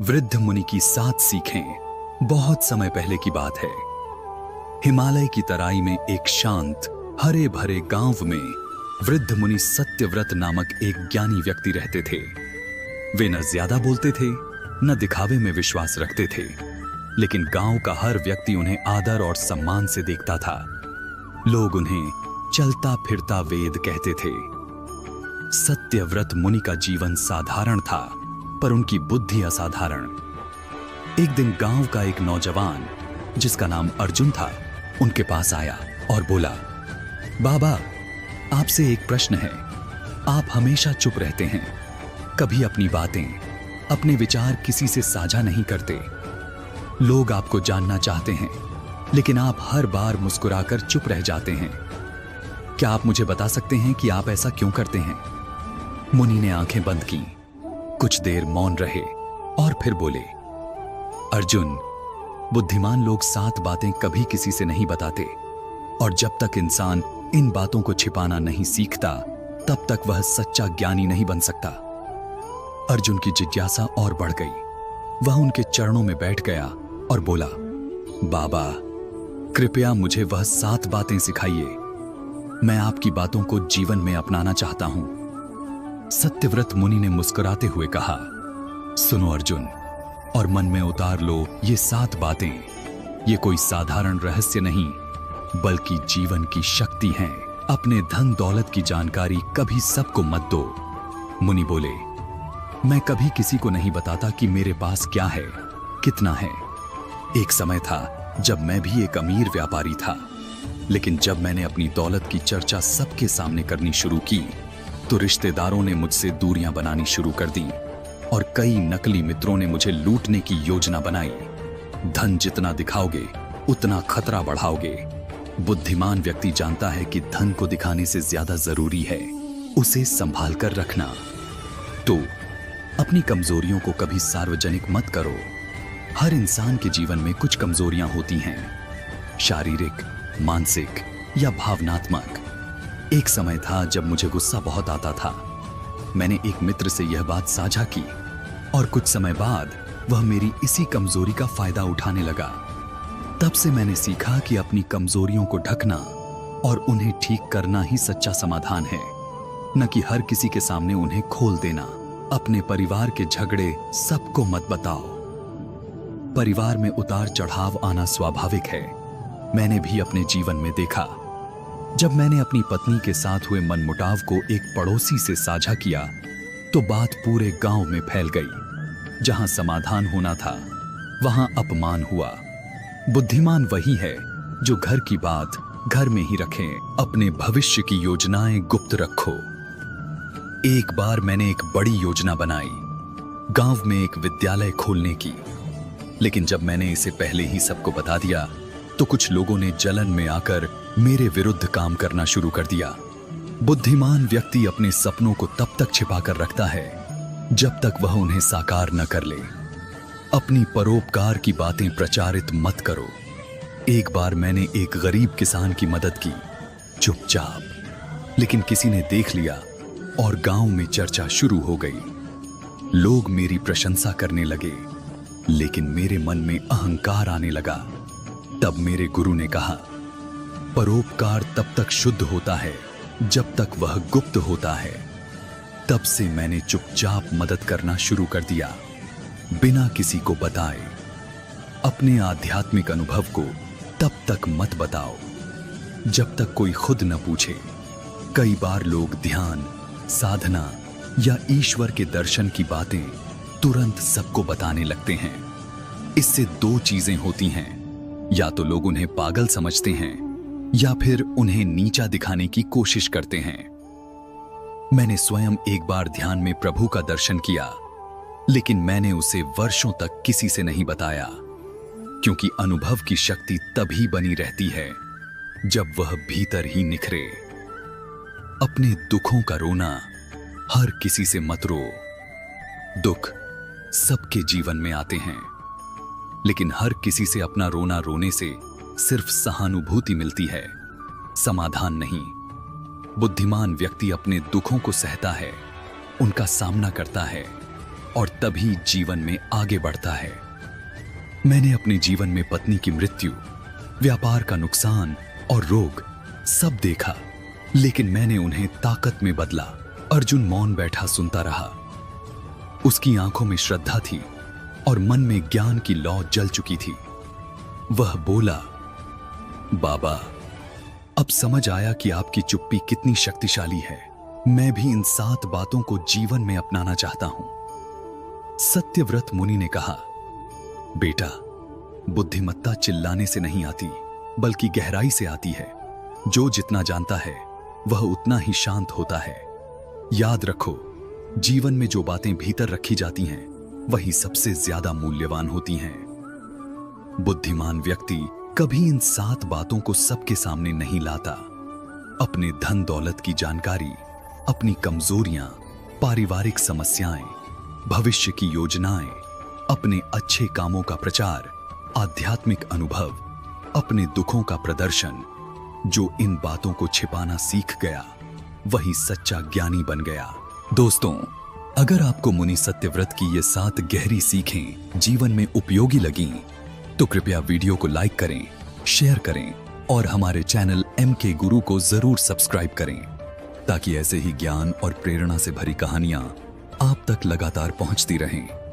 वृद्ध मुनि की 7 सीखें। बहुत समय पहले की बात है। हिमालय की तराई में एक शांत हरे भरे गांव में वृद्ध मुनि सत्यव्रत नामक एक ज्ञानी व्यक्ति रहते थे। वे न ज्यादा बोलते थे, न दिखावे में विश्वास रखते थे, लेकिन गांव का हर व्यक्ति उन्हें आदर और सम्मान से देखता था। लोग उन्हें चलता फिरता वेद कहते थे। सत्यव्रत मुनि का जीवन साधारण था, पर उनकी बुद्धि असाधारण। एक दिन गांव का एक नौजवान, जिसका नाम अर्जुन था, उनके पास आया और बोला, बाबा, आपसे एक प्रश्न है। आप हमेशा चुप रहते हैं, कभी अपनी बातें, अपने विचार किसी से साझा नहीं करते। लोग आपको जानना चाहते हैं, लेकिन आप हर बार मुस्कुराकर चुप रह जाते हैं। क्या आप मुझे बता सकते हैं कि आप ऐसा क्यों करते हैं? मुनि ने आंखें बंद की, कुछ देर मौन रहे और फिर बोले, अर्जुन, बुद्धिमान लोग 7 बातें कभी किसी से नहीं बताते, और जब तक इंसान इन बातों को छिपाना नहीं सीखता, तब तक वह सच्चा ज्ञानी नहीं बन सकता। अर्जुन की जिज्ञासा और बढ़ गई। वह उनके चरणों में बैठ गया और बोला, बाबा, कृपया मुझे वह 7 बातें सिखाइए। मैं आपकी बातों को जीवन में अपनाना चाहता हूं। सत्यव्रत मुनि ने मुस्कुराते हुए कहा, सुनो अर्जुन, और मन में उतार लो ये 7 बातें। ये कोई साधारण रहस्य नहीं, बल्कि जीवन की शक्ति हैं। अपने धन दौलत की जानकारी कभी सबको मत दो। मुनि बोले, मैं कभी किसी को नहीं बताता कि मेरे पास क्या है, कितना है। एक समय था जब मैं भी एक अमीर व्यापारी था, लेकिन जब मैंने अपनी दौलत की चर्चा सबके सामने करनी शुरू की, तो रिश्तेदारों ने मुझसे दूरियां बनानी शुरू कर दी और कई नकली मित्रों ने मुझे लूटने की योजना बनाई। धन जितना दिखाओगे, उतना खतरा बढ़ाओगे। बुद्धिमान व्यक्ति जानता है कि धन को दिखाने से ज्यादा जरूरी है उसे संभाल कर रखना। तो अपनी कमजोरियों को कभी सार्वजनिक मत करो। हर इंसान के जीवन में कुछ कमजोरियां होती हैं, शारीरिक, मानसिक या भावनात्मक। एक समय था जब मुझे गुस्सा बहुत आता था। मैंने एक मित्र से यह बात साझा की और कुछ समय बाद वह मेरी इसी कमजोरी का फायदा उठाने लगा। तब से मैंने सीखा कि अपनी कमजोरियों को ढकना और उन्हें ठीक करना ही सच्चा समाधान है, न कि हर किसी के सामने उन्हें खोल देना। अपने परिवार के झगड़े सबको मत बताओ। परिवार में उतार चढ़ाव आना स्वाभाविक है। मैंने भी अपने जीवन में देखा। जब मैंने अपनी पत्नी के साथ हुए मनमुटाव को एक पड़ोसी से साझा किया, तो बात पूरे गांव में फैल गई। जहां समाधान होना था, वहां अपमान हुआ। बुद्धिमान वही है जो घर की बात घर में ही रखे, अपने भविष्य की योजनाएं गुप्त रखो। एक बार मैंने एक बड़ी योजना बनाई, गांव में एक विद्यालय खोलने की, लेकिन जब मैंने इसे पहले ही सबको बता दिया, तो कुछ लोगों ने जलन में आकर मेरे विरुद्ध काम करना शुरू कर दिया। बुद्धिमान व्यक्ति अपने सपनों को तब तक छिपा कर रखता है जब तक वह उन्हें साकार न कर ले। अपनी परोपकार की बातें प्रचारित मत करो। एक बार मैंने एक गरीब किसान की मदद की, चुपचाप, लेकिन किसी ने देख लिया और गांव में चर्चा शुरू हो गई। लोग मेरी प्रशंसा करने लगे, लेकिन मेरे मन में अहंकार आने लगा। तब मेरे गुरु ने कहा, परोपकार तब तक शुद्ध होता है जब तक वह गुप्त होता है। तब से मैंने चुपचाप मदद करना शुरू कर दिया, बिना किसी को बताए। अपने आध्यात्मिक अनुभव को तब तक मत बताओ जब तक कोई खुद न पूछे। कई बार लोग ध्यान, साधना या ईश्वर के दर्शन की बातें तुरंत सबको बताने लगते हैं। इससे 2 चीजें होती हैं, या तो लोग उन्हें पागल समझते हैं या फिर उन्हें नीचा दिखाने की कोशिश करते हैं। मैंने स्वयं एक बार ध्यान में प्रभु का दर्शन किया, लेकिन मैंने उसे वर्षों तक किसी से नहीं बताया, क्योंकि अनुभव की शक्ति तभी बनी रहती है जब वह भीतर ही निखरे। अपने दुखों का रोना हर किसी से मत रो। दुख सबके जीवन में आते हैं, लेकिन हर किसी से अपना रोना रोने से सिर्फ सहानुभूति मिलती है, समाधान नहीं। बुद्धिमान व्यक्ति अपने दुखों को सहता है, उनका सामना करता है और तभी जीवन में आगे बढ़ता है। मैंने अपने जीवन में पत्नी की मृत्यु, व्यापार का नुकसान और रोग सब देखा, लेकिन मैंने उन्हें ताकत में बदला। अर्जुन मौन बैठा सुनता रहा। उसकी आंखों में श्रद्धा थी और मन में ज्ञान की लौ जल चुकी थी। वह बोला, बाबा, अब समझ आया कि आपकी चुप्पी कितनी शक्तिशाली है। मैं भी इन 7 बातों को जीवन में अपनाना चाहता हूं। सत्यव्रत मुनि ने कहा, बेटा, बुद्धिमत्ता चिल्लाने से नहीं आती, बल्कि गहराई से आती है। जो जितना जानता है वह उतना ही शांत होता है। याद रखो, जीवन में जो बातें भीतर रखी जाती हैं वही सबसे ज्यादा मूल्यवान होती हैं। बुद्धिमान व्यक्ति कभी इन 7 बातों को सबके सामने नहीं लाता। अपने धन दौलत की जानकारी, अपनी कमजोरियां, पारिवारिक समस्याएं, भविष्य की योजनाएं, अपने अच्छे कामों का प्रचार, आध्यात्मिक अनुभव, अपने दुखों का प्रदर्शन, जो इन बातों को छिपाना सीख गया वही सच्चा ज्ञानी बन गया। दोस्तों, अगर आपको मुनि सत्यव्रत की ये 7 गहरी सीखें जीवन में उपयोगी लगीं, तो कृपया वीडियो को लाइक करें, शेयर करें और हमारे चैनल MK गुरु को जरूर सब्सक्राइब करें, ताकि ऐसे ही ज्ञान और प्रेरणा से भरी कहानियां आप तक लगातार पहुंचती रहें।